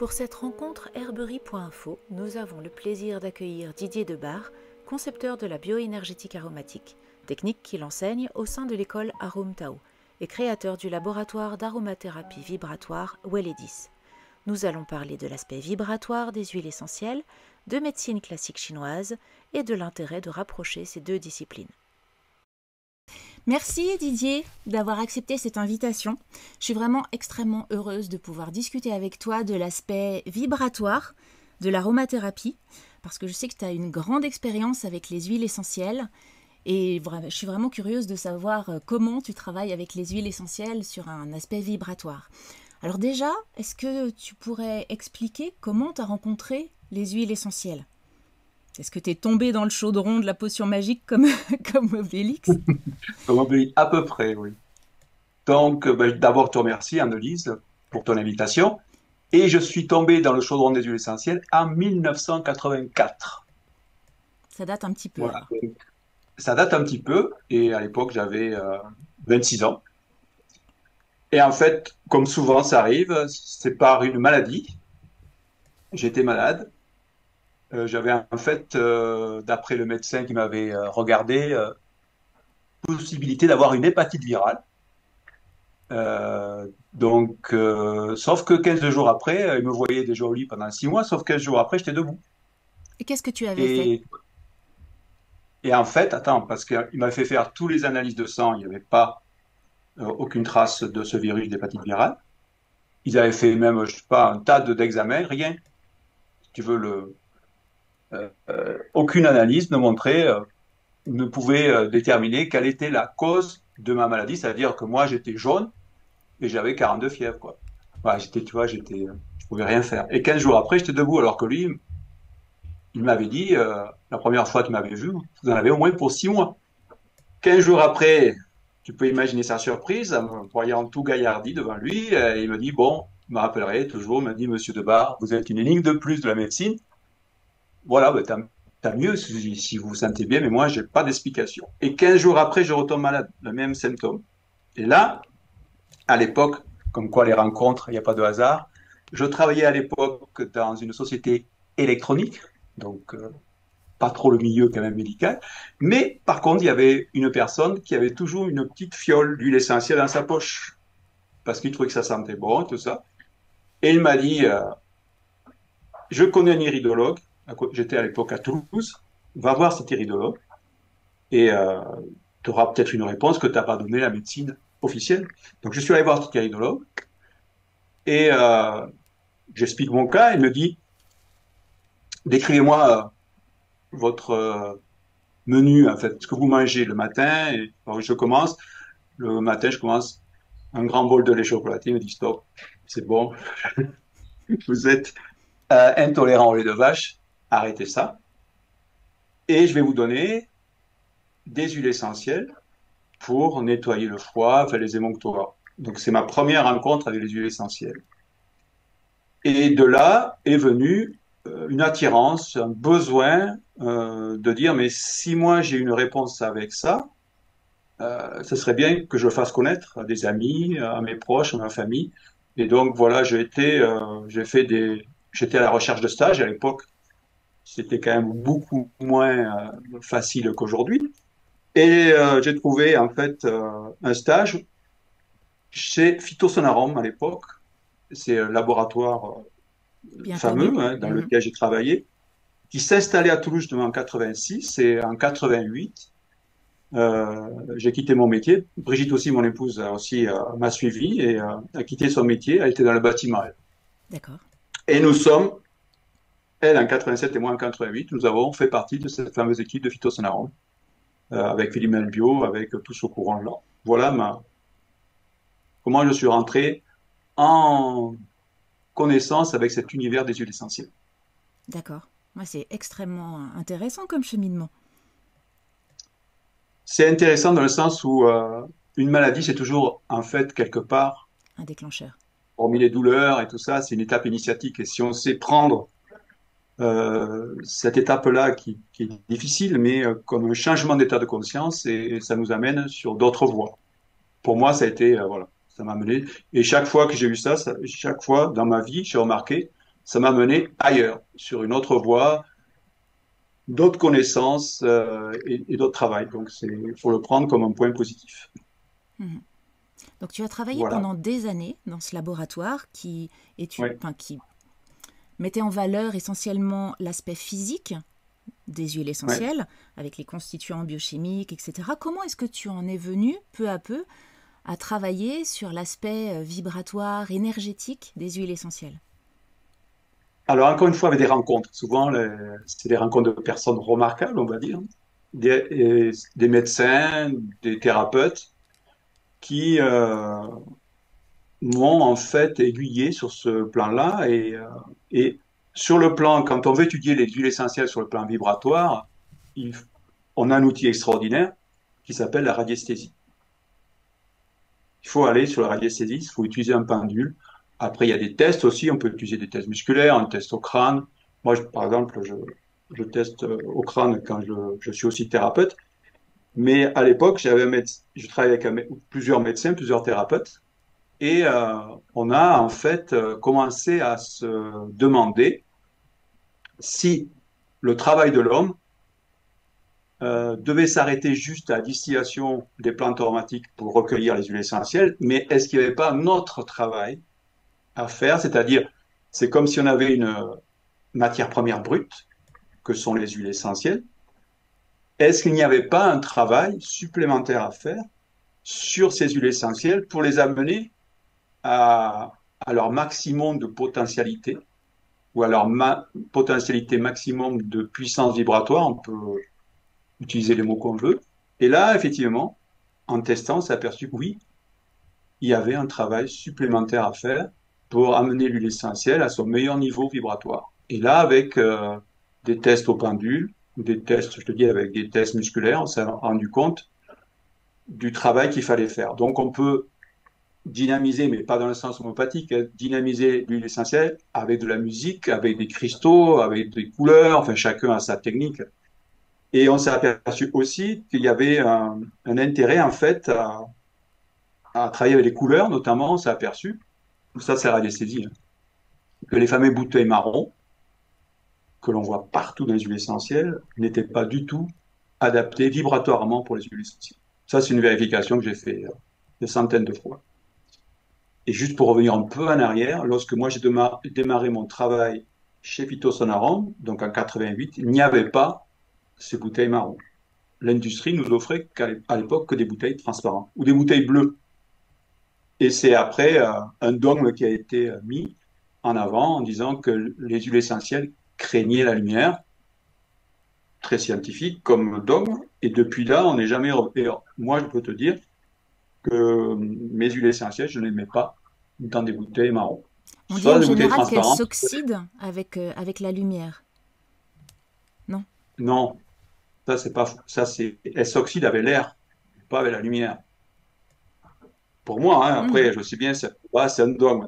Pour cette rencontre Herberie.info, nous avons le plaisir d'accueillir Didier Debar, concepteur de la bioénergétique aromatique, technique qu'il enseigne au sein de l'école AromTao et créateur du laboratoire d'aromathérapie vibratoire Welledis. Nous allons parler de l'aspect vibratoire des huiles essentielles, de médecine classique chinoise et de l'intérêt de rapprocher ces deux disciplines. Merci Didier d'avoir accepté cette invitation. Je suis vraiment extrêmement heureuse de pouvoir discuter avec toi de l'aspect vibratoire de l'aromathérapie, parce que je sais que tu as une grande expérience avec les huiles essentielles et je suis vraiment curieuse de savoir comment tu travailles avec les huiles essentielles sur un aspect vibratoire. Alors déjà, est-ce que tu pourrais expliquer comment tu as rencontré les huiles essentielles ? Est-ce que tu es tombé dans le chaudron de la potion magique comme Obélix ? Comme on peut dire, à peu près, oui. Donc, d'abord, je te remercie, Annelise, pour ton invitation. Et je suis tombé dans le chaudron des huiles essentielles en 1984. Ça date un petit peu. Voilà. Donc, ça date un petit peu. Et à l'époque, j'avais 26 ans. Et en fait, comme souvent ça arrive, c'est par une maladie. J'étais malade. J'avais en fait, d'après le médecin qui m'avait regardé, possibilité d'avoir une hépatite virale. Sauf que 15 jours après, il me voyait déjà au lit pendant 6 mois, sauf 15 jours après, j'étais debout. Et qu'est-ce que tu avais fait ? Et en fait, attends, parce qu'il m'a fait faire tous les analyses de sang, il n'y avait pas aucune trace de ce virus d'hépatite virale. Ils avaient fait même, je sais pas, un tas d'examens, rien. Si tu veux, aucune analyse ne montrait, ne pouvait déterminer quelle était la cause de ma maladie, c'est-à-dire que moi, j'étais jaune et j'avais 42 fièvres, quoi. Voilà, tu vois, je pouvais rien faire. Et 15 jours après, j'étais debout, alors que lui, il m'avait dit, la première fois qu'il m'avait vu, vous en avez au moins pour 6 mois. 15 jours après, tu peux imaginer sa surprise, en me voyant tout gaillardi devant lui, il me dit, bon, je me rappellerai toujours, il m'a dit, Monsieur Debar, vous êtes une énigme de plus de la médecine. Voilà, tant mieux si vous vous sentez bien, mais moi, j'ai pas d'explication. Et 15 jours après, je retombe malade, le même symptôme. Et là, à l'époque, comme quoi les rencontres, il n'y a pas de hasard, je travaillais à l'époque dans une société électronique, donc pas trop le milieu quand même médical, mais par contre, il y avait une personne qui avait toujours une petite fiole d'huile essentielle dans sa poche, parce qu'il trouvait que ça sentait bon, tout ça. Et il m'a dit, je connais un iridologue, j'étais à l'époque à Toulouse, va voir cet iridologue, et tu auras peut-être une réponse que tu n'as pas donnée à la médecine officielle. Donc je suis allé voir cet iridologue, et j'explique mon cas, il me dit, décrivez-moi votre menu, en fait, ce que vous mangez le matin. Et alors, je commence, le matin, je commence un grand bol de lait chocolaté, il me dit, stop, c'est bon, vous êtes intolérant au lait de vache, arrêtez ça. Et je vais vous donner des huiles essentielles pour nettoyer le foie, faire les émonctoires. Donc c'est ma première rencontre avec les huiles essentielles. Et de là est venue une attirance, un besoin de dire, mais si moi j'ai une réponse avec ça, ce serait bien que je le fasse connaître à des amis, à mes proches, à ma famille. Et donc voilà, j'étais à la recherche de stages. À l'époque, c'était quand même beaucoup moins facile qu'aujourd'hui. Et j'ai trouvé en fait un stage chez Phytosonarum à l'époque. C'est un laboratoire Bien fameux connu. dans lequel j'ai travaillé, qui s'installait à Toulouse en 86 et en 88. J'ai quitté mon métier. Brigitte aussi, mon épouse, m'a suivi et a quitté son métier. Elle était dans le bâtiment. Elle. D'accord. Et nous sommes, elle en 87 et moi en 88, nous avons fait partie de cette fameuse équipe de Phytosonarum, avec Philippe Melbio, avec tout ce courant-là. Voilà comment je suis rentré en connaissance avec cet univers des huiles essentielles. D'accord. Moi, c'est extrêmement intéressant comme cheminement. C'est intéressant dans le sens où une maladie, c'est toujours, en fait, quelque part, Un déclencheur. hormis les douleurs et tout ça, c'est une étape initiatique. Et si on sait prendre cette étape-là qui est difficile, mais comme un changement d'état de conscience, et ça nous amène sur d'autres voies. Pour moi, ça a été, voilà, ça m'a amené. Et chaque fois que j'ai eu ça, chaque fois dans ma vie, j'ai remarqué ça m'a mené ailleurs, sur une autre voie, d'autres connaissances et d'autres travail. Donc, il faut le prendre comme un point positif. Mhm. Donc tu as travaillé Voilà. pendant des années dans ce laboratoire Ouais. qui mettait en valeur essentiellement l'aspect physique des huiles Ouais. essentielles, avec les constituants biochimiques, etc. Comment est-ce que tu en es venu, peu à peu, à travailler sur l'aspect vibratoire, énergétique des huiles essentielles? Alors, encore une fois, avec des rencontres. Souvent, c'est des rencontres de personnes remarquables, on va dire. Des médecins, des thérapeutes qui m'ont en fait aiguillé sur ce plan-là. Et sur le plan, quand on veut étudier les huiles essentielles sur le plan vibratoire, il- on a un outil extraordinaire qui s'appelle la radiesthésie. Il faut aller sur la radiesthésie, il faut utiliser un pendule. Après, il y a des tests aussi, on peut utiliser des tests musculaires, un test au crâne. Moi, par exemple, je teste au crâne quand je suis aussi thérapeute. Mais à l'époque, je travaillais avec plusieurs médecins, plusieurs thérapeutes. Et on a en fait commencé à se demander si le travail de l'homme devait s'arrêter juste à la distillation des plantes aromatiques pour recueillir les huiles essentielles, mais est-ce qu'il n'y avait pas un autre travail à faire, c'est-à-dire c'est comme si on avait une matière première brute, que sont les huiles essentielles, est-ce qu'il n'y avait pas un travail supplémentaire à faire sur ces huiles essentielles pour les amener à leur maximum de potentialité ou à leur potentialité maximum de puissance vibratoire, on peut utiliser les mots qu'on veut. Et là, effectivement, en testant, on s'est aperçu que oui, il y avait un travail supplémentaire à faire pour amener l'huile essentielle à son meilleur niveau vibratoire. Et là, avec des tests au pendule, ou des tests, je te dis, avec des tests musculaires, on s'est rendu compte du travail qu'il fallait faire. Donc, on peut dynamiser, mais pas dans le sens homopathique, hein, dynamiser l'huile essentielle avec de la musique, avec des cristaux, avec des couleurs, enfin chacun a sa technique. Et on s'est aperçu aussi qu'il y avait un intérêt en fait à travailler avec les couleurs, notamment on s'est aperçu, ça c'est la radiesthésie, hein, que les fameux bouteilles marron que l'on voit partout dans les huiles essentielles n'étaient pas du tout adaptées vibratoirement pour les huiles essentielles. Ça c'est une vérification que j'ai fait des centaines de fois. Et juste pour revenir un peu en arrière, lorsque moi j'ai démarré mon travail chez Phytosonarum, donc en 88, il n'y avait pas ces bouteilles marron. L'industrie nous offrait à l'époque que des bouteilles transparentes ou des bouteilles bleues. Et c'est après un dogme qui a été mis en avant en disant que les huiles essentielles craignaient la lumière, très scientifique comme dogme. Et depuis là, on n'est jamais. Et moi, je peux te dire que mes huiles essentielles, je ne les mets pas dans des bouteilles marron. On dit Soit en des bouteilles général qu'elles transparentes. s'oxydent avec la lumière, non? Non, ça c'est pas. Ça c'est. Elles s'oxydent avec l'air, pas avec la lumière. Pour moi, hein, Mhm. après, je sais bien, c'est un dogme.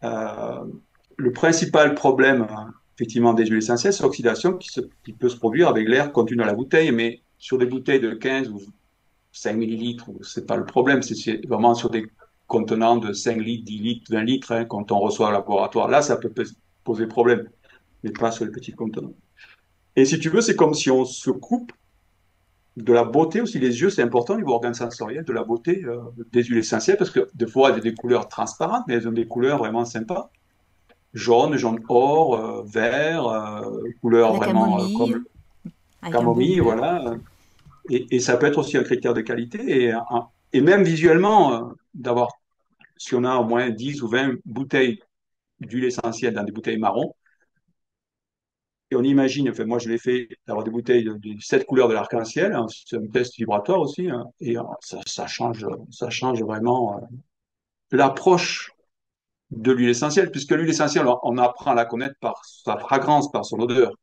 Euh, le principal problème, hein, effectivement, des huiles essentielles, c'est l'oxydation qui peut se produire avec l'air contenu dans la bouteille, mais sur des bouteilles de 15 ou 5 millilitres, c'est pas le problème, c'est vraiment sur des contenants de 5 litres, 10 litres, 20 litres, hein, quand on reçoit au laboratoire. Là, ça peut poser problème, mais pas sur les petits contenants. Et si tu veux, c'est comme si on se coupe de la beauté aussi. Les yeux, c'est important, niveau organe sensoriel, de la beauté des huiles essentielles, parce que des fois, elles ont des couleurs transparentes, mais elles ont des couleurs vraiment sympas. Jaune, jaune or, vert, couleur La vraiment comme camomille, avec un beau camomille, bleu. voilà. Et ça peut être aussi un critère de qualité. Et même visuellement, d'avoir, si on a au moins 10 ou 20 bouteilles d'huile essentielle dans des bouteilles marron, et on imagine, enfin moi je l'ai fait, d'avoir des bouteilles de 7 couleurs de l'arc-en-ciel, hein, c'est un test vibratoire aussi, hein, et ça change vraiment l'approche de l'huile essentielle, puisque l'huile essentielle, on apprend à la connaître par sa fragrance, par son odeur.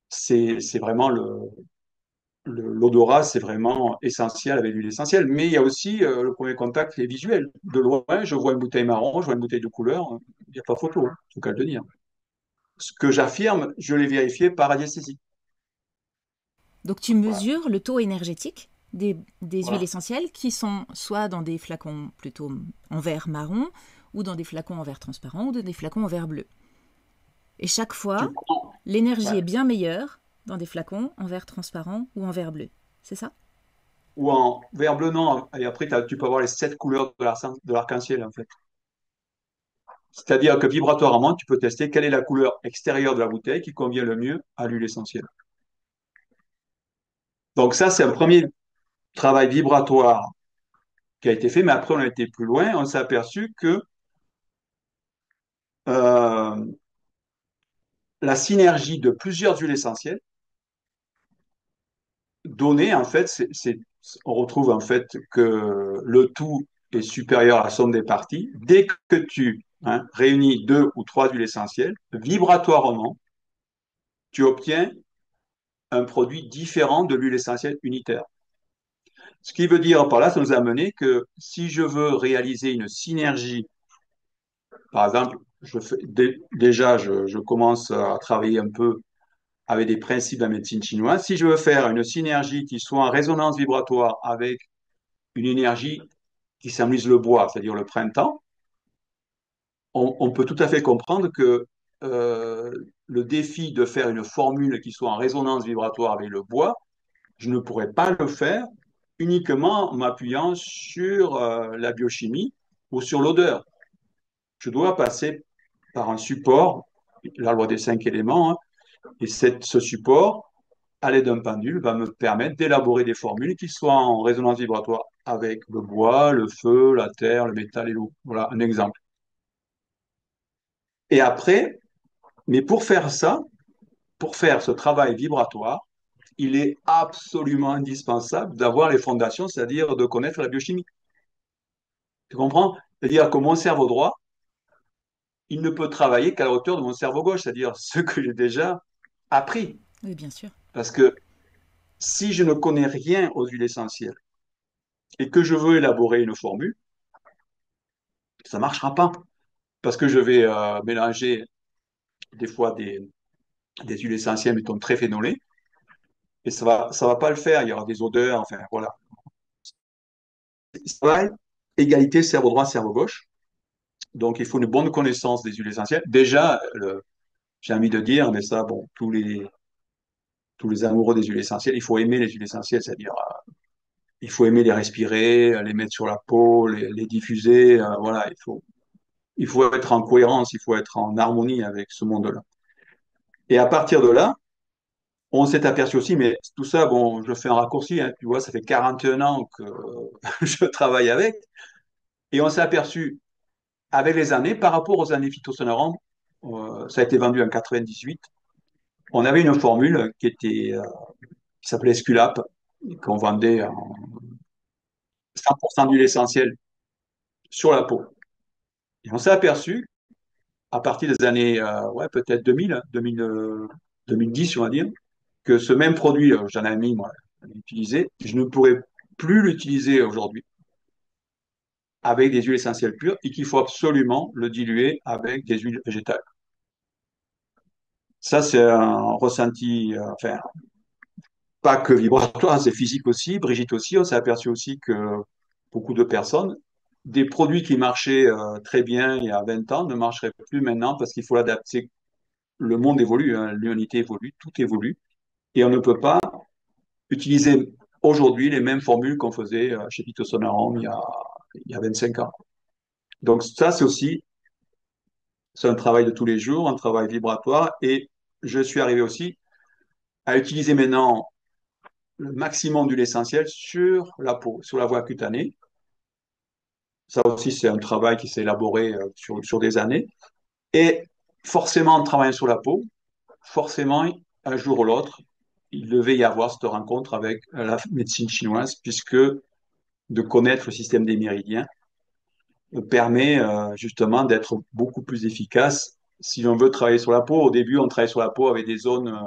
C'est vraiment l'odorat, c'est vraiment essentiel avec l'huile essentielle. Mais il y a aussi le premier contact qui est visuel. De loin, je vois une bouteille marron, je vois une bouteille de couleur, il n'y a pas photo, hein, c'est le cas de le dire. Ce que j'affirme, je l'ai vérifié par radiesthésie. Donc tu Voilà. mesures le taux énergétique des huiles Voilà. essentielles qui sont soit dans des flacons plutôt en verre marron ou dans des flacons en verre transparent ou dans des flacons en verre bleu. Et chaque Tu fois, prends, l'énergie ouais. est bien meilleure dans des flacons en verre transparent ou en verre bleu. C'est ça? Ou en vert bleu, non. Et après, tu peux avoir les 7 couleurs de l'arc-en-ciel, en fait. C'est-à-dire que vibratoirement, tu peux tester quelle est la couleur extérieure de la bouteille qui convient le mieux à l'huile essentielle. Donc ça, c'est un premier travail vibratoire qui a été fait, mais après, on a été plus loin. On s'est aperçu que euh, la synergie de plusieurs huiles essentielles donnait, en fait, on retrouve en fait que le tout est supérieur à la somme des parties. Dès que tu réunis 2 ou 3 huiles essentielles, vibratoirement, tu obtiens un produit différent de l'huile essentielle unitaire. Ce qui veut dire par là, ça nous a amené que si je veux réaliser une synergie, par exemple, déjà, je commence à travailler un peu avec des principes de la médecine chinoise. Si je veux faire une synergie qui soit en résonance vibratoire avec une énergie qui symbolise le bois, c'est-à-dire le printemps, on peut tout à fait comprendre que euh, le défi de faire une formule qui soit en résonance vibratoire avec le bois, je ne pourrais pas le faire uniquement en m'appuyant sur la biochimie ou sur l'odeur. Je dois passer par un support, la loi des 5 éléments, hein, et ce support, à l'aide d'un pendule, va me permettre d'élaborer des formules qui soient en résonance vibratoire avec le bois, le feu, la terre, le métal et l'eau. Voilà un exemple. Et après, mais pour faire ça, pour faire ce travail vibratoire, il est absolument indispensable d'avoir les fondations, c'est-à-dire de connaître la biochimie. Tu comprends? C'est-à-dire que mon cerveau droit, il ne peut travailler qu'à la hauteur de mon cerveau gauche, c'est-à-dire ce que j'ai déjà appris. Oui, bien sûr. Parce que si je ne connais rien aux huiles essentielles et que je veux élaborer une formule, ça ne marchera pas. Parce que je vais mélanger des fois des huiles essentielles, mettons, très phénolées, et ça va pas le faire. Il y aura des odeurs, enfin, voilà. Travail, égalité cerveau droit, cerveau gauche. Donc, il faut une bonne connaissance des huiles essentielles. Déjà, j'ai envie de dire, mais ça, bon, tous les amoureux des huiles essentielles, il faut aimer les huiles essentielles, c'est-à-dire il faut aimer les respirer, les mettre sur la peau, les diffuser. Voilà, il faut être en cohérence, il faut être en harmonie avec ce monde-là. Et à partir de là, on s'est aperçu aussi, mais tout ça, bon, je fais un raccourci, hein, tu vois, ça fait 41 ans que je travaille avec, et on s'est aperçu avec les années, par rapport aux années phytosonorantes, ça a été vendu en 98, on avait une formule qui s'appelait Esculap, qu'on vendait en 100% d'huile essentielle sur la peau. Et on s'est aperçu, à partir des années, ouais, peut-être 2000, 2010, on va dire, que ce même produit, j'en ai mis, moi, à l'utiliser, je ne pourrais plus l'utiliser aujourd'hui avec des huiles essentielles pures et qu'il faut absolument le diluer avec des huiles végétales. Ça, c'est un ressenti, enfin, pas que vibratoire, c'est physique aussi. Brigitte aussi, on s'est aperçu aussi que beaucoup de personnes, des produits qui marchaient très bien il y a 20 ans ne marcheraient plus maintenant parce qu'il faut l'adapter. Le monde évolue, hein, l'humanité évolue, tout évolue. Et on ne peut pas utiliser aujourd'hui les mêmes formules qu'on faisait chez Pito Sonarom il y a 25 ans. Donc ça, c'est un travail de tous les jours, un travail vibratoire. Et je suis arrivé aussi à utiliser maintenant le maximum d'huile essentielle sur la peau, sur la voie cutanée. Ça aussi, c'est un travail qui s'est élaboré sur des années. Et forcément, en travaillant sur la peau, forcément, un jour ou l'autre, il devait y avoir cette rencontre avec la médecine chinoise, puisque de connaître le système des méridiens permet justement d'être beaucoup plus efficace. Si on veut travailler sur la peau, au début, on travaille sur la peau avec des zones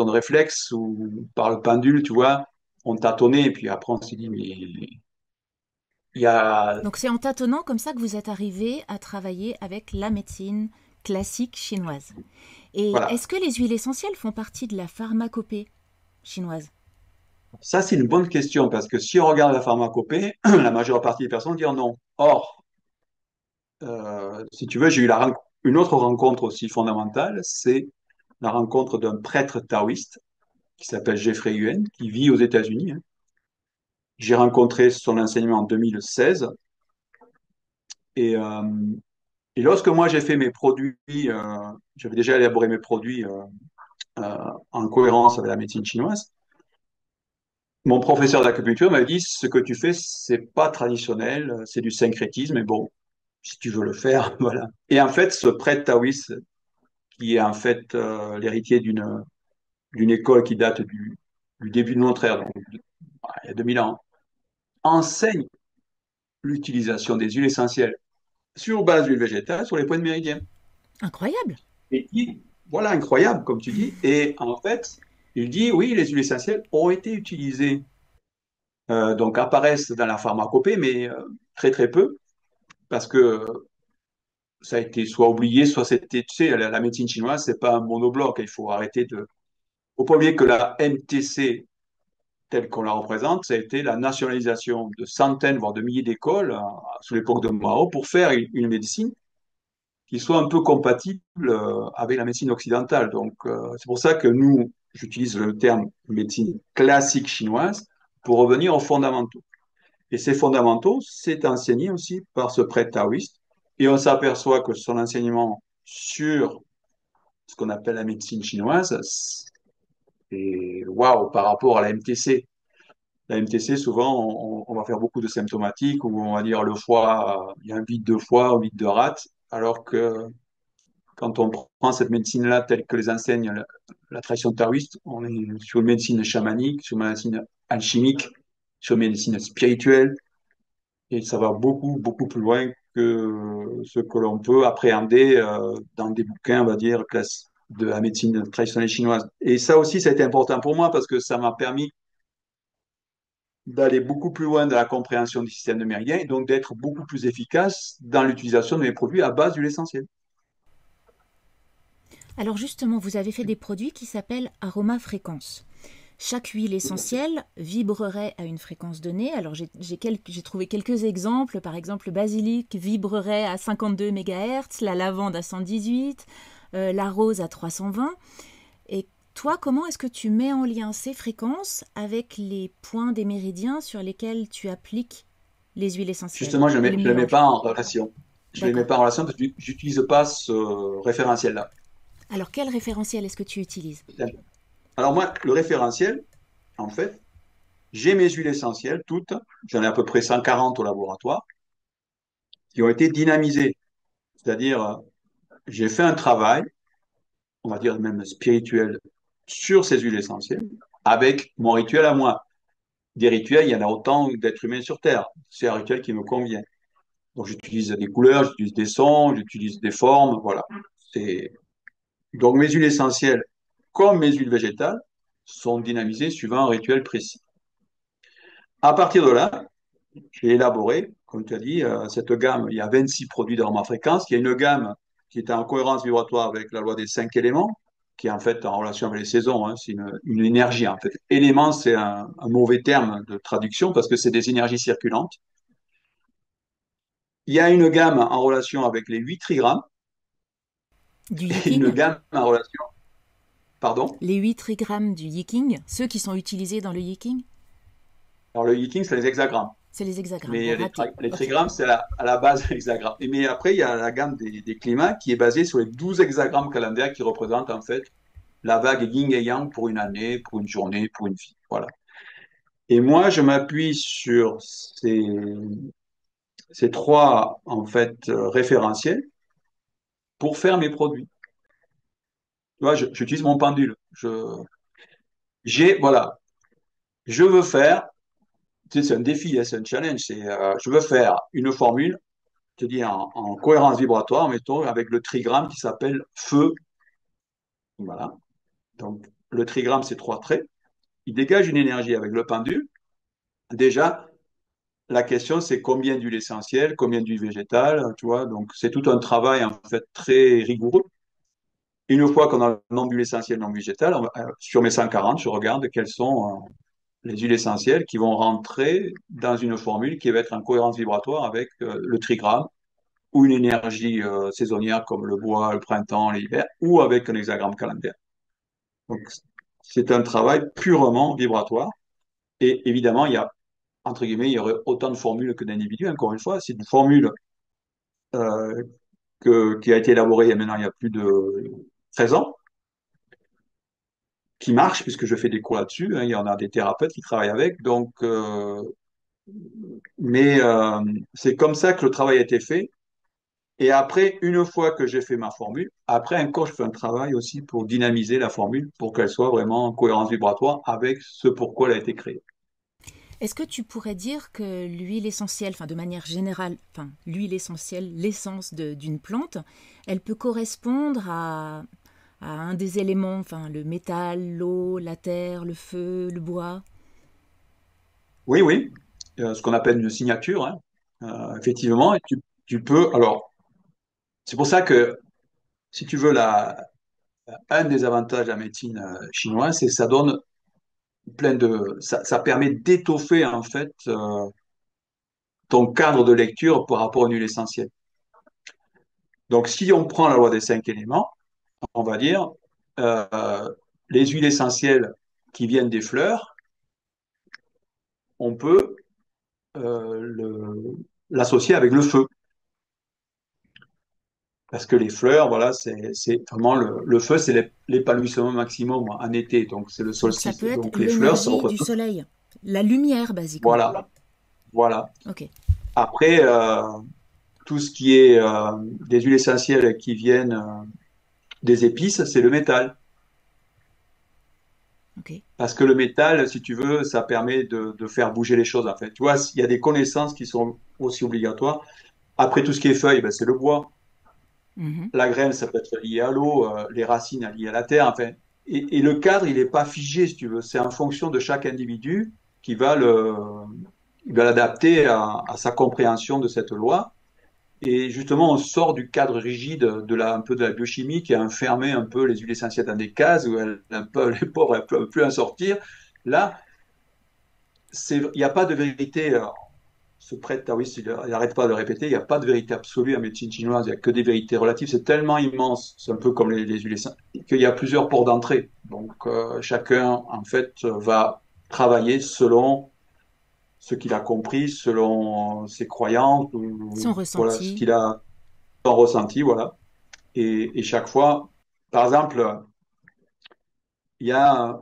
réflexes ou par le pendule, tu vois, on tâtonnait, et puis après, on s'est dit, mais il y a. Donc c'est en tâtonnant comme ça que vous êtes arrivé à travailler avec la médecine classique chinoise. Et Voilà. est-ce que les huiles essentielles font partie de la pharmacopée chinoise? Ça, c'est une bonne question, parce que si on regarde la pharmacopée, la majeure partie des personnes disent non. Or, si tu veux, j'ai eu une autre rencontre aussi fondamentale, c'est la rencontre d'un prêtre taoïste qui s'appelle Jeffrey Yuen, qui vit aux États-Unis, hein. J'ai rencontré son enseignement en 2016 et, euh, et lorsque moi j'ai fait mes produits, j'avais déjà élaboré mes produits en cohérence avec la médecine chinoise. Mon professeur d'acupuncture m'avait dit, ce que tu fais, c'est pas traditionnel, c'est du syncrétisme, mais bon, si tu veux le faire, voilà. Et en fait, ce prêtre taoïste, qui est en fait l'héritier d'une école qui date du début de notre ère, donc il y a 2000 ans, enseigne l'utilisation des huiles essentielles sur base d'huile végétale sur les points de méridien. Incroyable. Et qui, voilà, incroyable, comme tu dis. Et en fait, il dit, oui, les huiles essentielles ont été utilisées, donc apparaissent dans la pharmacopée, mais très très peu, parce que ça a été soit oublié, soit c'était, tu sais, la médecine chinoise, c'est pas un monobloc. Il faut arrêter de. Faut pas oublier que la MTC, telle qu'on la représente, ça a été la nationalisation de centaines, voire de milliers d'écoles sous l'époque de Mao pour faire une médecine qui soit un peu compatible avec la médecine occidentale. Donc, c'est pour ça que nous, j'utilise le terme médecine classique chinoise pour revenir aux fondamentaux. Et ces fondamentaux, c'est enseigné aussi par ce prêtre taoïste. Et on s'aperçoit que son enseignement sur ce qu'on appelle la médecine chinoise, c'est waouh par rapport à la MTC. La MTC, souvent, on va faire beaucoup de symptomatiques où on va dire le foie, il y a un vide de foie, un vide de rate, alors que quand on prend cette médecine-là telle que les enseigne la tradition taoïste, on est sur une médecine chamanique, sur une médecine alchimique, sur une médecine spirituelle, et ça va beaucoup, beaucoup plus loin que ce que l'on peut appréhender dans des bouquins, on va dire, de la médecine traditionnelle chinoise. Et ça aussi, ça a été important pour moi parce que ça m'a permis d'aller beaucoup plus loin dans la compréhension du système de méridien et donc d'être beaucoup plus efficace dans l'utilisation de mes produits à base d'huile essentielle. Alors justement, vous avez fait des produits qui s'appellent aroma fréquence. Chaque huile essentielle vibrerait à une fréquence donnée. Alors j'ai trouvé quelques exemples. Par exemple, le basilic vibrerait à 52 MHz, la lavande à 118, la rose à 320. Et toi, comment est-ce que tu mets en lien ces fréquences avec les points des méridiens sur lesquels tu appliques les huiles essentielles Justement, je ou ne les les mets mélanges? pas en relation. Je ne les mets D'accord. pas en relation parce que j'utilise pas ce référentiel-là. Alors quel référentiel est-ce que tu utilises? Alors moi, le référentiel, en fait, j'ai mes huiles essentielles, toutes, j'en ai à peu près 140 au laboratoire, qui ont été dynamisées. C'est-à-dire, j'ai fait un travail, on va dire même spirituel, sur ces huiles essentielles, avec mon rituel à moi. Des rituels, il y en a autant d'êtres humains sur Terre. C'est un rituel qui me convient. Donc j'utilise des couleurs, j'utilise des sons, j'utilise des formes, voilà. C'est... Donc mes huiles essentielles, comme mes huiles végétales, sont dynamisées suivant un rituel précis. À partir de là, j'ai élaboré, comme tu as dit, cette gamme. Il y a 26 produits d'aromafréquence. Il y a une gamme qui est en cohérence vibratoire avec la loi des 5 éléments, qui est en fait en relation avec les saisons, hein. C'est une énergie, en fait. Élément, c'est un mauvais terme de traduction parce que c'est des énergies circulantes. Il y a une gamme en relation avec les 8 trigrammes Du et une yiking? gamme en relation. Pardon? Les 8 trigrammes du yiking, ceux qui sont utilisés dans le yiking? Alors, le yiking, c'est les hexagrammes. C'est les hexagrammes. Bon, Mais raté. les Ok. trigrammes, c'est à la base hexagrammes. Mais après, il y a la gamme des climats qui est basée sur les 12 hexagrammes calendaires qui représentent en fait la vague yin et yang pour une année, pour une journée, pour une vie. Voilà. Et moi, je m'appuie sur ces trois en fait référentiels pour faire mes produits. Tu vois, j'utilise mon pendule. Voilà, je veux faire, tu sais, c'est un défi, hein, c'est un challenge. Je veux faire une formule, je te dis en cohérence vibratoire, mettons, avec le trigramme qui s'appelle feu. Voilà. Donc, le trigramme, c'est 3 traits. Il dégage une énergie avec le pendule. Déjà, la question, c'est combien d'huile essentielle, combien d'huile végétale, tu vois. Donc, c'est tout un travail, en fait, très rigoureux. Une fois qu'on a le nombre d'huiles essentielles, non végétales, sur mes 140, je regarde quelles sont les huiles essentielles qui vont rentrer dans une formule qui va être en cohérence vibratoire avec le trigramme ou une énergie saisonnière comme le bois, le printemps, l'hiver, ou avec un hexagramme calendaire. Donc, c'est un travail purement vibratoire. Et évidemment, entre guillemets, il y aurait autant de formules que d'individus. Encore une fois, c'est une formule euh, qui a été élaborée il y a plus de 13 ans, qui marche, puisque je fais des cours là-dessus. Hein, il y en a des thérapeutes qui travaillent avec. Donc, mais c'est comme ça que le travail a été fait. Et après, une fois que j'ai fait ma formule, après encore, je fais un travail aussi pour dynamiser la formule pour qu'elle soit vraiment en cohérence vibratoire avec ce pourquoi elle a été créée. Est-ce que tu pourrais dire que l'huile essentielle, enfin de manière générale, enfin l'huile essentielle, l'essence d'une plante, elle peut correspondre à un des éléments, enfin le métal, l'eau, la terre, le feu, le bois? Oui, oui, ce qu'on appelle une signature, hein. Effectivement, et tu peux. Alors, c'est pour ça que, si tu veux, un des avantages de la médecine chinoise, c'est que ça donne ça permet d'étoffer en fait ton cadre de lecture par rapport à une huile essentielle. Donc, si on prend la loi des 5 éléments, on va dire euh, les huiles essentielles qui viennent des fleurs, on peut l'associer avec le feu. Parce que les fleurs, voilà, c'est vraiment le feu, c'est l'épanouissement maximum en été, donc c'est le Donc ça solstice. peut être Donc les fleurs, ça l'énergie du représente. soleil, la lumière basiquement. Voilà, voilà. Ok, Après, tout ce qui est des huiles essentielles qui viennent des épices, c'est le métal. ok. Parce que le métal, si tu veux, ça permet de faire bouger les choses, en fait. Tu vois, il y a des connaissances qui sont aussi obligatoires. Après, tout ce qui est feuilles, ben, c'est le bois. Mhm. La graine, ça peut être lié à l'eau, les racines liées à la terre, enfin. Et le cadre, il n'est pas figé, si tu veux. C'est en fonction de chaque individu qui va il va l'adapter à sa compréhension de cette loi. Et justement, on sort du cadre rigide un peu de la biochimie qui a enfermé un peu les huiles essentielles dans des cases où un peu, les pauvres ne peuvent plus en sortir. Là, il n'y a pas de vérité. Ce prêtre taoïste, il n'arrête pas de le répéter, il n'y a pas de vérité absolue en médecine chinoise, il n'y a que des vérités relatives. C'est tellement immense, c'est un peu comme les huiles essentielles, qu'il y a plusieurs ports d'entrée. Donc, chacun, en fait, va travailler selon ce qu'il a compris, selon ses croyances, Son voilà, ce ressenti. qu'il a ressenti, voilà. Et chaque fois, par exemple, il y a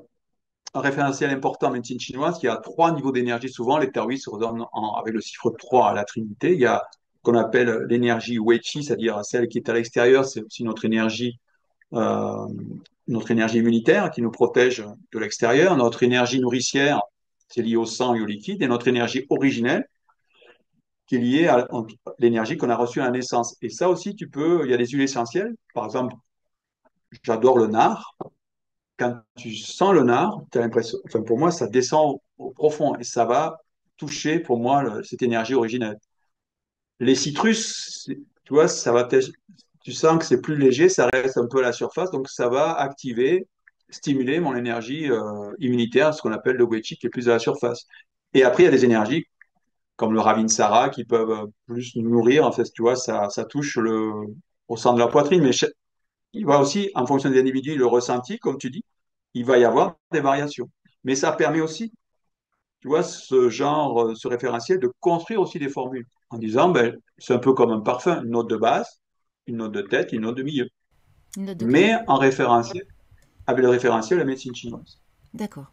un référentiel important en médecine chinoise qui a 3 niveaux d'énergie. Souvent, les taoïstes se redonnent avec le chiffre 3 à la Trinité. Il y a ce qu'on appelle l'énergie Wei Qi, c'est-à-dire celle qui est à l'extérieur, c'est aussi euh, notre énergie immunitaire qui nous protège de l'extérieur. Notre énergie nourricière, c'est lié au sang et au liquide. Et notre énergie originelle, qui est liée à l'énergie qu'on a reçue à la naissance. Et ça aussi, il y a des huiles essentielles. Par exemple, j'adore le nard. Quand tu sens le nard, tu as l'impression, enfin pour moi, ça descend au profond et ça va toucher pour moi cette énergie originelle. Les citrus, tu vois, tu sens que c'est plus léger, ça reste un peu à la surface, donc ça va activer, stimuler mon énergie immunitaire, ce qu'on appelle le Wei Qi, qui est plus à la surface. Et après, il y a des énergies comme le Ravinsara qui peuvent plus nous nourrir. En fait, tu vois, ça touche au centre de la poitrine, mais il va aussi, en fonction des individus, le ressenti, comme tu dis, il va y avoir des variations. Mais ça permet aussi, tu vois, ce genre, ce référentiel, de construire aussi des formules en disant, ben, c'est un peu comme un parfum, une note de base, une note de tête, une note de milieu. Une note de Mais cœur. en référentiel, avec le référentiel de la médecine chinoise. D'accord.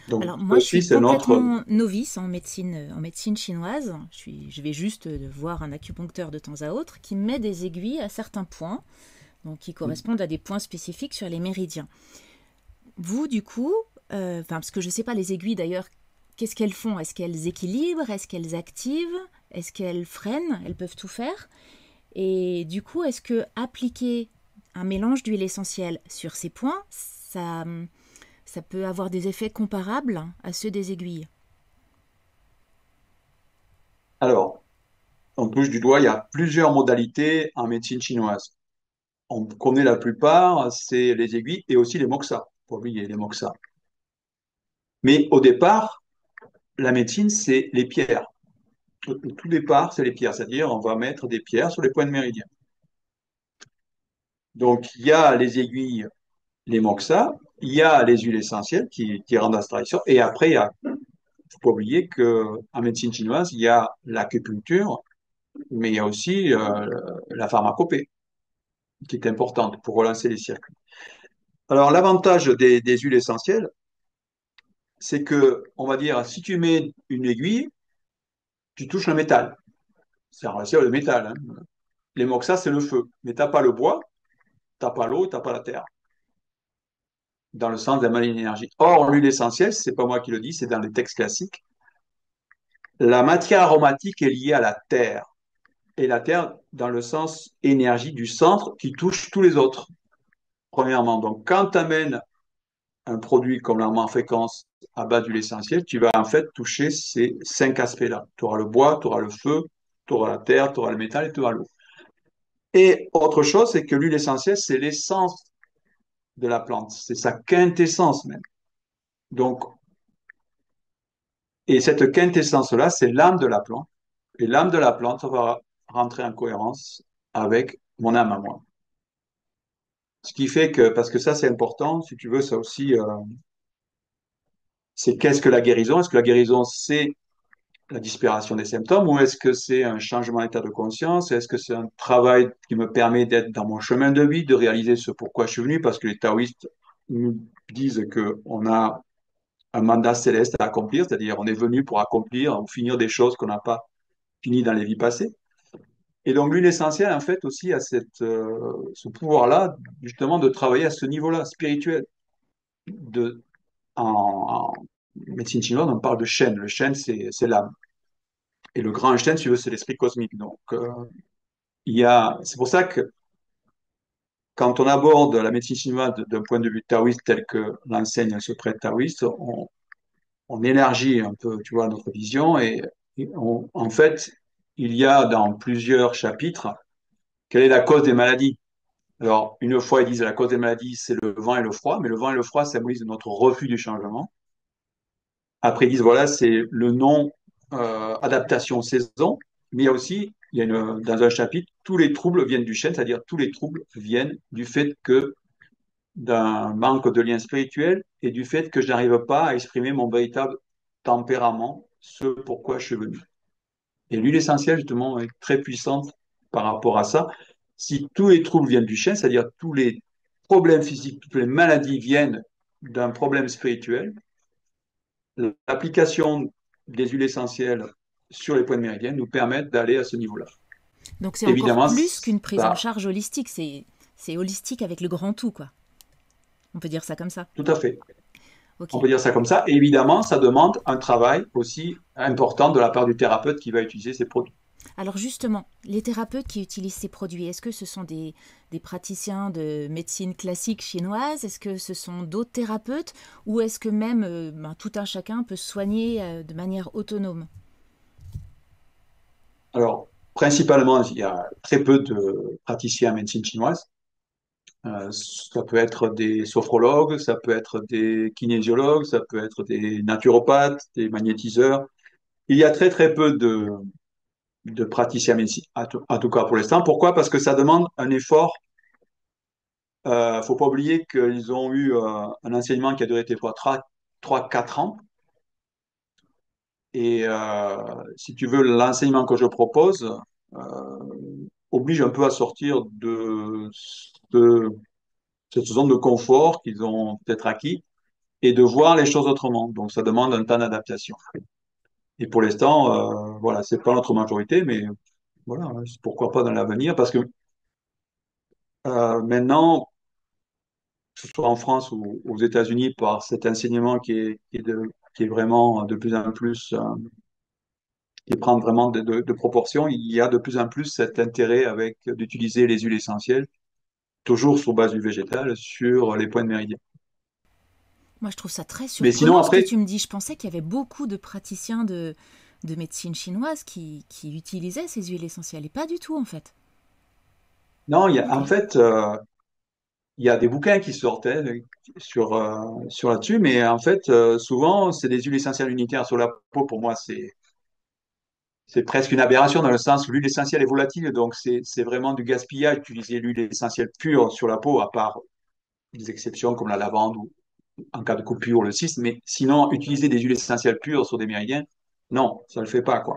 Donc, Alors ça moi, je aussi, suis c'est notre. complètement novice en médecine chinoise. Je vais juste voir un acupuncteur de temps à autre qui met des aiguilles à certains points, donc qui correspondent à des points spécifiques sur les méridiens. Vous, du coup, parce que je ne sais pas les aiguilles d'ailleurs, qu'est-ce qu'elles font? Est-ce qu'elles équilibrent? Est-ce qu'elles activent? Est-ce qu'elles freinent? Elles peuvent tout faire. Et du coup, est-ce que appliquer un mélange d'huile essentielle sur ces points, ça peut avoir des effets comparables à ceux des aiguilles? Alors, on touche du doigt, il y a plusieurs modalités en médecine chinoise. On connaît la plupart, c'est les aiguilles et aussi les moxas. Faut pas oublier les moxas. Mais au départ, la médecine, c'est les pierres. Au tout départ, c'est les pierres, c'est-à-dire on va mettre des pierres sur les points de méridien. Donc, il y a les aiguilles, les moxas, il y a les huiles essentielles qui rendent la tradition. Et après, il y a, faut pas oublier qu'en médecine chinoise, il y a l'acupuncture, mais il y a aussi la pharmacopée, qui est importante pour relancer les circuits. Alors, l'avantage des huiles essentielles, c'est que, on va dire, si tu mets une aiguille, tu touches le métal. C'est en relation avec le métal, hein. Les moxas, c'est le feu. Mais t'as pas le bois, t'as pas l'eau, t'as pas la terre. Dans le sens de la maligne énergie. Or, l'huile essentielle, c'est pas moi qui le dis, c'est dans les textes classiques. La matière aromatique est liée à la terre. Et la terre, dans le sens énergie du centre, qui touche tous les autres, premièrement. Donc, quand tu amènes un produit comme l'armement en fréquence à base d'huile essentielle, tu vas en fait toucher ces 5 aspects-là. Tu auras le bois, tu auras le feu, tu auras la terre, tu auras le métal et tu auras l'eau. Et autre chose, c'est que l'huile essentielle, c'est l'essence de la plante. C'est sa quintessence même. Donc, et cette quintessence-là, c'est l'âme de la plante. Et l'âme de la plante va rentrer en cohérence avec mon âme à moi. Ce qui fait que, parce que ça c'est important, si tu veux, ça aussi, c'est qu'est-ce que la guérison? Est-ce que la guérison, c'est la disparition des symptômes ou est-ce que c'est un changement d'état de conscience? Est-ce que c'est un travail qui me permet d'être dans mon chemin de vie, de réaliser ce pourquoi je suis venu? Parce que les taoïstes nous disent qu'on a un mandat céleste à accomplir, c'est-à-dire on est venu pour accomplir ou finir des choses qu'on n'a pas finies dans les vies passées. Et donc l'huile essentielle, en fait, aussi a ce pouvoir-là, justement, de travailler à ce niveau-là, spirituel. De, en médecine chinoise, on parle de chêne. Le chêne, c'est l'âme. Et le grand chêne, si tu veux, c'est l'esprit cosmique. Donc, c'est pour ça que quand on aborde la médecine chinoise d'un point de vue taoïste tel que l'enseigne ce prêtre taoïste, on élargit un peu, tu vois, notre vision et en fait, il y a dans plusieurs chapitres quelle est la cause des maladies. Alors, une fois, ils disent la cause des maladies, c'est le vent et le froid, mais le vent et le froid symbolisent notre refus du changement. Après, ils disent, voilà, c'est le non-adaptation saison, mais il y a aussi, dans un chapitre, tous les troubles viennent du chêne, c'est-à-dire tous les troubles viennent du fait que d'un manque de lien spirituel et du fait que je n'arrive pas à exprimer mon véritable tempérament, ce pourquoi je suis venu. Et l'huile essentielle, justement, est très puissante par rapport à ça. Si tous les troubles viennent du chêne, c'est-à-dire tous les problèmes physiques, toutes les maladies viennent d'un problème spirituel, l'application des huiles essentielles sur les points de méridien nous permet d'aller à ce niveau-là. Donc c'est encore Évidemment, plus qu'une prise en ça, charge holistique, c'est holistique avec le grand tout, quoi. On peut dire ça comme ça. tout à fait. Ok. On peut dire ça comme ça. Et évidemment, ça demande un travail aussi important de la part du thérapeute qui va utiliser ces produits. Alors justement, les thérapeutes qui utilisent ces produits, est-ce que ce sont des praticiens de médecine classique chinoise? Est-ce que ce sont d'autres thérapeutes? Ou est-ce que même tout un chacun peut se soigner de manière autonome? Alors, principalement, il y a très peu de praticiens en médecine chinoise. Ça peut être des sophrologues, ça peut être des kinésiologues, ça peut être des naturopathes, des magnétiseurs. Il y a très très peu de praticiens médecine, en tout cas pour l'instant. Pourquoi? Parce que ça demande un effort. Faut pas oublier qu'ils ont eu un enseignement qui a duré des fois 3-4 ans. Et si tu veux, l'enseignement que je propose oblige un peu à sortir de cette zone de confort qu'ils ont peut-être acquis et de voir les choses autrement. Donc, ça demande un temps d'adaptation. Et pour l'instant, voilà, c'est pas notre majorité, mais voilà, pourquoi pas dans l'avenir, parce que maintenant, que ce soit en France ou aux États-Unis, par cet enseignement qui est vraiment de plus en plus, qui prend vraiment de proportions, il y a de plus en plus cet intérêt avec d'utiliser les huiles essentielles, toujours sur base du végétal, sur les points de méridien. Moi, je trouve ça très Mais sinon, surprenant ce que après, tu me dis. Je pensais qu'il y avait beaucoup de praticiens de médecine chinoise qui utilisaient ces huiles essentielles. Et pas du tout, en fait. non, Ok. en fait, il y a des bouquins qui sortaient sur là-dessus, mais en fait, souvent, c'est des huiles essentielles unitaires sur la peau. Pour moi, c'est presque une aberration dans le sens où l'huile essentielle est volatile, donc c'est vraiment du gaspillage d'utiliser l'huile essentielle pure sur la peau, à part des exceptions comme la lavande ou en cas de coupure, le cyste. Mais sinon, utiliser des huiles essentielles pures sur des méridiens, non, ça ne le fait pas, quoi.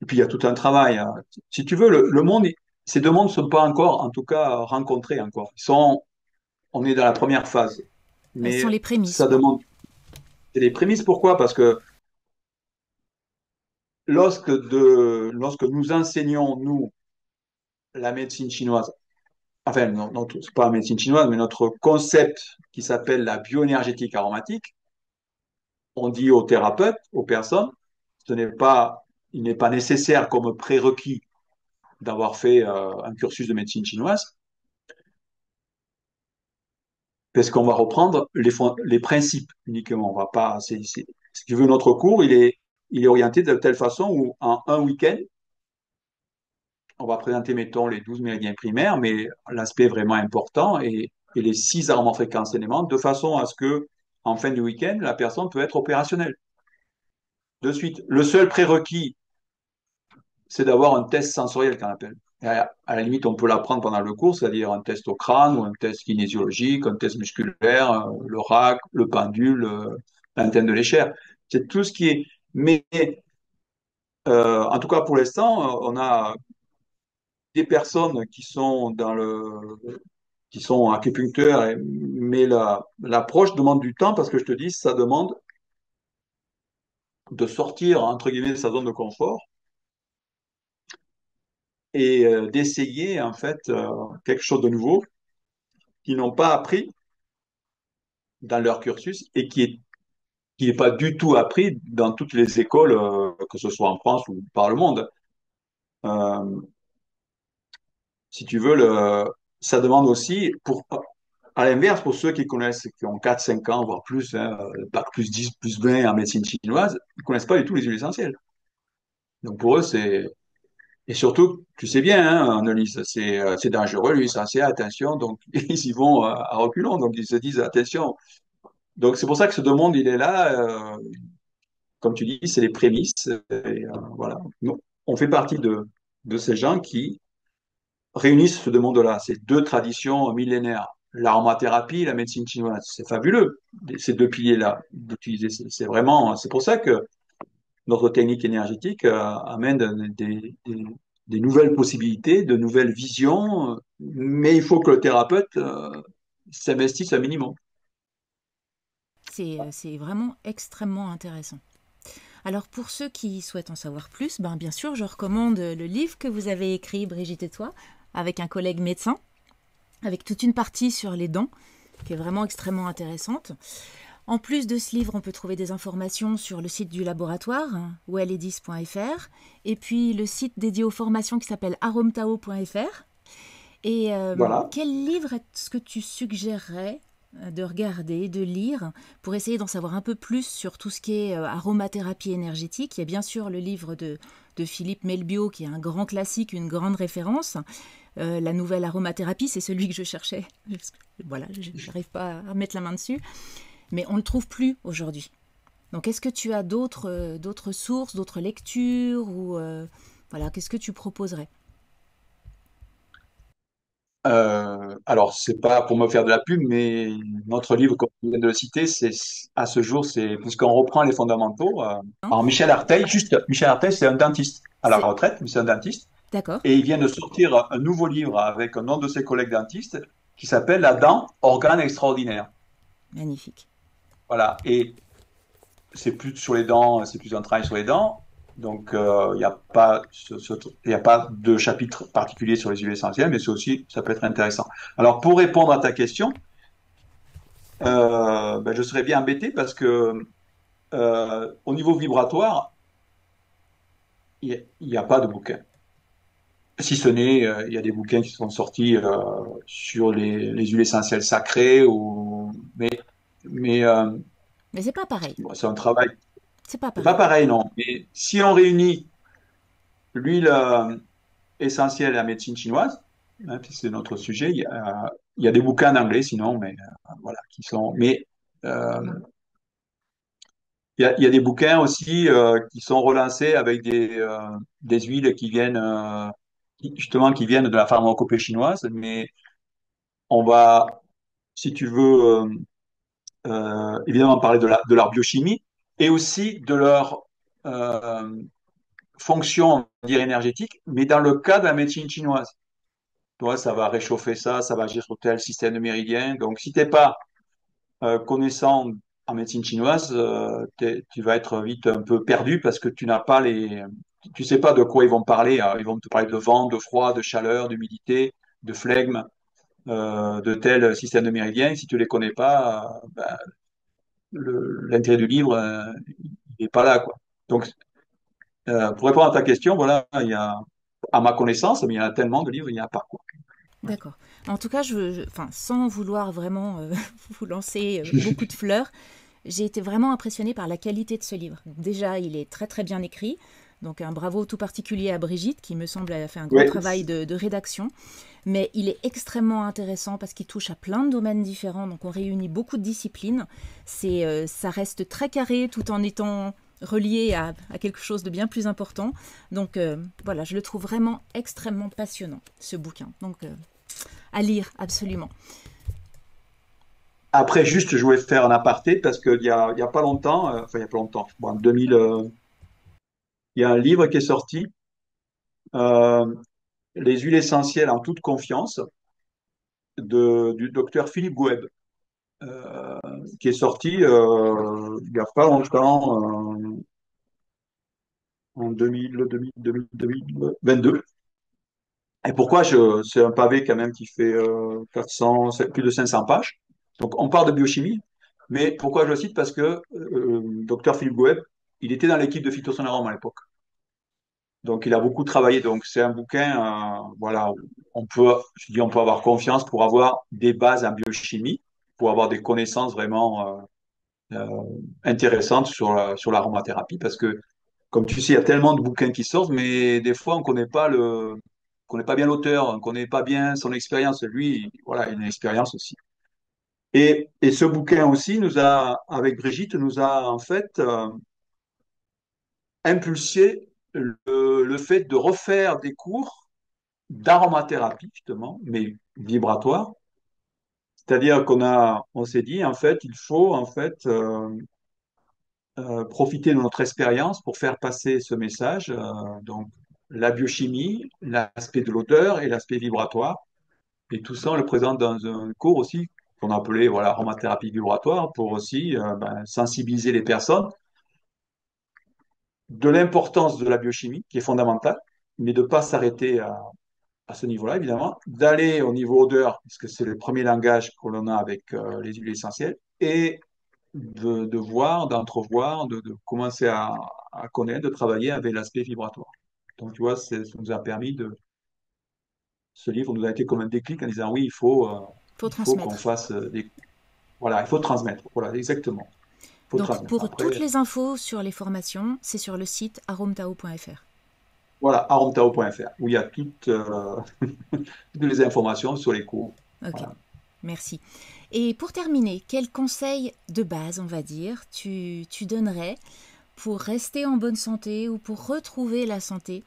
Et puis, il y a tout un travail, hein. Si tu veux, le monde, ces deux mondes ne sont pas encore, en tout cas, rencontrés encore. On est dans la première phase. Ce sont Mais les prémices, ça quoi. demande, c'est des prémices. Pourquoi? Parce que lorsque nous enseignons, nous, la médecine chinoise, enfin, non, non, c'est pas la médecine chinoise, mais notre concept qui s'appelle la bioénergétique aromatique, on dit aux thérapeutes, aux personnes, ce n'est pas, il n'est pas nécessaire comme prérequis d'avoir fait un cursus de médecine chinoise, parce qu'on va reprendre les principes uniquement. On va pas, si tu veux, notre cours, il est orienté de telle façon où en un week-end, on va présenter, mettons, les 12 méridiens primaires, mais l'aspect vraiment important et les 6 armes fréquences éléments, de façon à ce que, en fin du week-end, la personne peut être opérationnelle. De suite, le seul prérequis, c'est d'avoir un test sensoriel qu'on appelle. Et à la limite, on peut l'apprendre pendant le cours, c'est-à-dire un test au crâne ou un test kinésiologique, un test musculaire, le rack, le pendule, l'antenne de l'échelle. C'est tout ce qui est. Mais en tout cas, pour l'instant, on a des personnes qui sont acupuncteurs, mais l'approche demande du temps parce que je te dis, ça demande de sortir, entre guillemets, de sa zone de confort et d'essayer, en fait, quelque chose de nouveau qu'ils n'ont pas appris dans leur cursus et qui n'est pas du tout appris dans toutes les écoles, que ce soit en France ou par le monde. Euh, si tu veux, ça demande aussi, à l'inverse, pour ceux qui connaissent, qui ont 4 5 ans, voire plus, hein, bac plus 10 plus 20 en médecine chinoise, ils ne connaissent pas du tout les huiles essentielles. Donc pour eux, c'est. Et surtout, tu sais bien, hein, Annelise, c'est dangereux, l'huile essentielle, attention. Donc ils y vont à reculons. Donc ils se disent, attention. Donc c'est pour ça que ce monde, il est là. Comme tu dis, c'est les prémices. Et, voilà. Nous, on fait partie de ces gens qui réunissent ce deux mondes-là, ces deux traditions millénaires. L'aromathérapie, la médecine chinoise, c'est fabuleux, ces deux piliers-là, d'utiliser. C'est vraiment, c'est pour ça que notre technique énergétique amène des nouvelles possibilités, de nouvelles visions, mais il faut que le thérapeute s'investisse un minimum. C'est vraiment extrêmement intéressant. Alors pour ceux qui souhaitent en savoir plus, ben, bien sûr, je recommande le livre que vous avez écrit, Brigitte et toi, avec un collègue médecin, avec toute une partie sur les dents, qui est vraiment extrêmement intéressante. En plus de ce livre, on peut trouver des informations sur le site du laboratoire, welledis.fr, et puis le site dédié aux formations qui s'appelle aromtao.fr. Et Voilà. quel livre est-ce que tu suggérerais de regarder, de lire, pour essayer d'en savoir un peu plus sur tout ce qui est aromathérapie énergétique? Il y a bien sûr le livre de Philippe Melbiot, qui est un grand classique, une grande référence. La nouvelle aromathérapie, c'est celui que je cherchais. Voilà, je n'arrive pas à mettre la main dessus. Mais on ne le trouve plus aujourd'hui. Donc, est-ce que tu as d'autres sources, d'autres lectures ou voilà, qu'est-ce que tu proposerais? Alors, c'est pas pour me faire de la pub, mais notre livre, comme tu viens de le citer, c'est à ce jour, c'est puisqu'on reprend les fondamentaux. Hein. Alors, Michel Arteil, juste, Michel Arteil, c'est un dentiste à la C'est retraite, mais c'est un dentiste, d'accord, et il vient de sortir un nouveau livre avec un nom de ses collègues dentistes qui s'appelle La dent, organe extraordinaire. magnifique. Voilà, et c'est plus sur les dents, c'est plus un travail sur les dents. Donc, il n'y a pas il y a pas de chapitre particulier sur les huiles essentielles, mais c'est aussi, ça peut être intéressant. Alors, pour répondre à ta question, ben, je serais bien embêté parce que au niveau vibratoire, il n'y a pas de bouquin. Si ce n'est, il y a des bouquins qui sont sortis sur les huiles essentielles sacrées, mais Mais c'est pas pareil. bon, c'est un travail. C'est pas C'est pas pareil. pareil, non. Mais si on réunit l'huile essentielle et la médecine chinoise, hein, puis c'est notre sujet, il y a des bouquins en anglais sinon, mais voilà, qui sont. Mais il il y a des bouquins aussi qui sont relancés avec des huiles qui viennent justement qui viennent de la pharmacopée chinoise, mais on va, si tu veux, évidemment parler de leur biochimie et aussi de leur euh, fonction, on va dire, énergétique, mais dans le cas de la médecine chinoise. Tu vois, ça va réchauffer ça, ça va agir sur tel système de méridien. Donc, si tu n'es pas connaissant en médecine chinoise, tu vas être vite un peu perdu parce que tu n'as pas tu sais pas de quoi ils vont parler. Alors, ils vont te parler de vent, de froid, de chaleur, d'humidité, de flegme, de tel système de méridien. Si tu les connais pas, ben, l'intérêt du livre, il n'est pas là, quoi. Donc, pour répondre à ta question, voilà, il y a, à ma connaissance, mais il y en a tellement de livres, il n'y a pas, quoi. Ouais. D'accord. En tout cas, enfin, sans vouloir vraiment vous lancer beaucoup de fleurs, j'ai été vraiment impressionnée par la qualité de ce livre. Déjà, il est très très bien écrit. Donc un bravo tout particulier à Brigitte qui me semble a fait un grand Ouais. travail de rédaction. Mais il est extrêmement intéressant parce qu'il touche à plein de domaines différents. Donc on réunit beaucoup de disciplines. Ça reste très carré tout en étant relié à quelque chose de bien plus important. Donc voilà, je le trouve vraiment extrêmement passionnant, ce bouquin. Donc à lire, absolument. Après, juste, je voulais faire un aparté parce il y a pas longtemps, enfin, il y a pas longtemps, bon, en 2000, il y a un livre qui est sorti, euh, Les huiles essentielles en toute confiance, du docteur Philippe Goeb, euh, qui est sorti il y a pas longtemps, en 2022. Et pourquoi c'est un pavé quand même qui fait 400, plus de 500 pages. Donc on parle de biochimie, mais pourquoi je le cite? Parce que docteur Philippe Goeb, il était dans l'équipe de Phytosonarum à l'époque. Donc il a beaucoup travaillé. Donc c'est un bouquin, voilà, on peut, je dis, on peut avoir confiance pour avoir des bases en biochimie, pour avoir des connaissances vraiment intéressantes sur l'aromathérapie, parce que comme tu sais, il y a tellement de bouquins qui sortent, mais des fois, on connaît pas bien l'auteur, on connaît pas bien son expérience. Lui, voilà, il a une expérience aussi. Et ce bouquin aussi avec Brigitte, nous a en fait impulsé le fait de refaire des cours d'aromathérapie, justement, mais vibratoire. C'est-à-dire on s'est dit, en fait, il faut, en fait, profiter de notre expérience pour faire passer ce message. Donc, la biochimie, l'aspect de l'odeur et l'aspect vibratoire. Et tout ça, on le présente dans un cours aussi qu'on appelait voilà, aromathérapie vibratoire pour aussi sensibiliser les personnes de l'importance de la biochimie, qui est fondamentale, mais de ne pas s'arrêter à ce niveau-là, évidemment, d'aller au niveau odeur, puisque c'est le premier langage que l'on a avec les huiles essentielles, et de voir, d'entrevoir, de commencer à connaître, de travailler avec l'aspect vibratoire. Donc, tu vois, ça nous a permis ce livre nous a été comme un déclic en disant oui, Faut il faut qu'on transmettre. fasse voilà, il faut transmettre. Voilà, exactement. Il faut Donc transmettre. pour toutes Après, les infos sur les formations, c'est sur le site aromtao.fr. voilà, aromtao.fr, où il y a toutes les informations sur les cours. Ok, Voilà. merci. Et pour terminer, quel conseil de base, on va dire, tu donnerais pour rester en bonne santé ou pour retrouver la santé?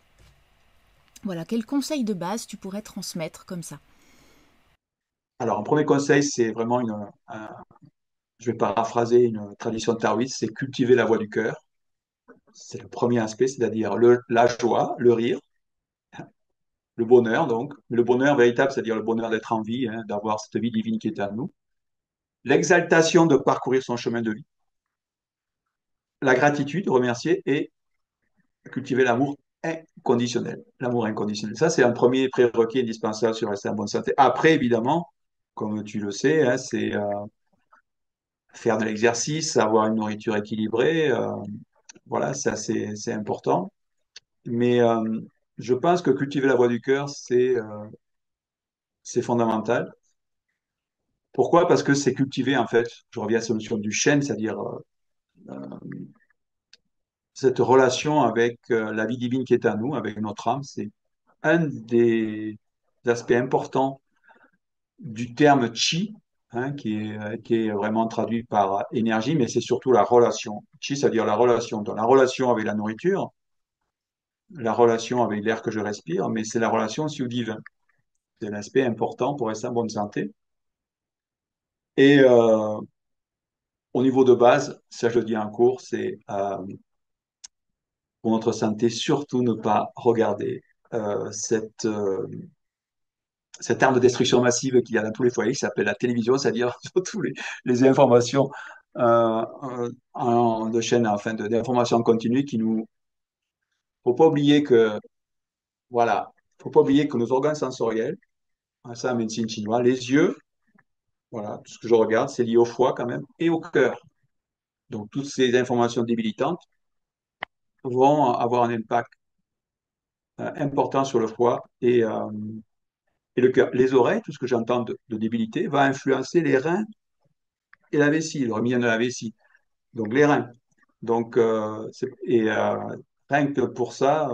Voilà, quel conseil de base tu pourrais transmettre comme ça? Alors, un premier conseil, c'est vraiment je vais paraphraser une tradition taoïste, c'est cultiver la voie du cœur. C'est le premier aspect, c'est-à-dire la joie, le rire, le bonheur, donc. Mais le bonheur véritable, c'est-à-dire le bonheur d'être en vie, hein, d'avoir cette vie divine qui est en nous. L'exaltation de parcourir son chemin de vie. La gratitude, remercier et cultiver l'amour inconditionnel. L'amour inconditionnel. Ça, c'est un premier prérequis indispensable sur rester en bonne santé. Après, évidemment, comme tu le sais, hein, c'est faire de l'exercice, avoir une nourriture équilibrée. Voilà, ça, c'est important. Mais je pense que cultiver la voie du cœur, c'est fondamental. Pourquoi? Parce que c'est cultiver, en fait, je reviens à la notion du chêne, c'est-à-dire cette relation avec la vie divine qui est à nous, avec notre âme, c'est un des aspects importants du terme chi. hein, qui est vraiment traduit par énergie, mais c'est surtout la relation. Chi, c'est-à-dire la relation. Donc, la relation avec la nourriture, la relation avec l'air que je respire, mais c'est la relation aussi au divin. C'est un aspect important pour rester en bonne santé. Et au niveau de base, ça je le dis en cours, c'est pour notre santé, surtout ne pas regarder euh, cette, euh, cette arme de destruction massive qu'il y a dans tous les foyers, qui s'appelle la télévision, c'est-à-dire surtout les informations de chaîne, enfin, d'informations continues qui nous. Faut pas oublier que, voilà, faut pas oublier que nos organes sensoriels, hein, ça en médecine chinoise, les yeux, voilà, tout ce que je regarde, c'est lié au foie quand même, et au cœur. Donc, toutes ces informations débilitantes vont avoir un impact important sur le foie et le cœur. Les oreilles, tout ce que j'entends de débilité, va influencer les reins et la vessie, le remien de la vessie. Donc, les reins. Donc, rien que pour ça,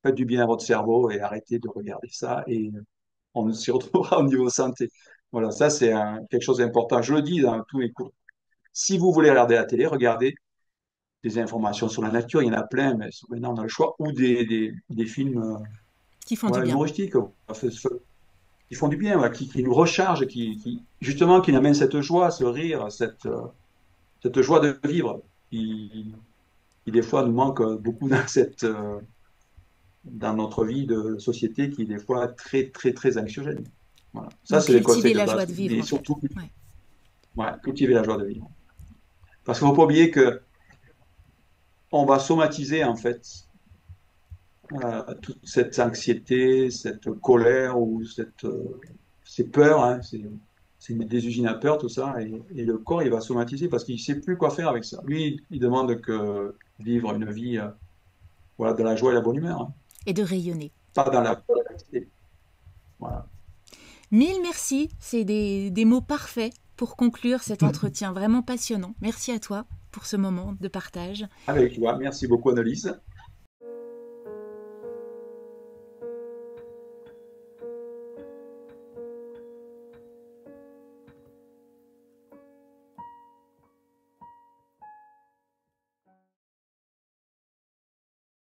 faites du bien à votre cerveau et arrêtez de regarder ça et on s'y retrouvera au niveau santé. Voilà, ça c'est quelque chose d'important. Je le dis dans tous les cours. Si vous voulez regarder la télé, regardez des informations sur la nature, il y en a plein, mais maintenant on a le choix, ou des films qui font du voilà, bien. humoristiques qui font du bien, voilà, qui nous rechargent, justement qui amènent cette joie, ce rire, cette joie de vivre, qui des fois nous manque beaucoup dans notre vie de société qui est des fois très, très, très anxiogène. Voilà. Ça, Donc c'est les cultiver conseils de la joie base. de vivre Mais en fait. surtout, Ouais. ouais, cultiver la joie de vivre. Parce qu'il ne faut pas oublier que on va somatiser, en fait, toute cette anxiété, cette colère ou ces peurs. Hein, c'est des usines à peur, tout ça. Et le corps, il va somatiser parce qu'il ne sait plus quoi faire avec ça. Lui, il demande que vivre une vie voilà, dans la joie et la bonne humeur. Hein. Et de rayonner. Pas dans la. Voilà. Mille merci, c'est des mots parfaits pour conclure cet entretien vraiment passionnant. Merci à toi pour ce moment de partage. Avec toi. Merci beaucoup, Annelise.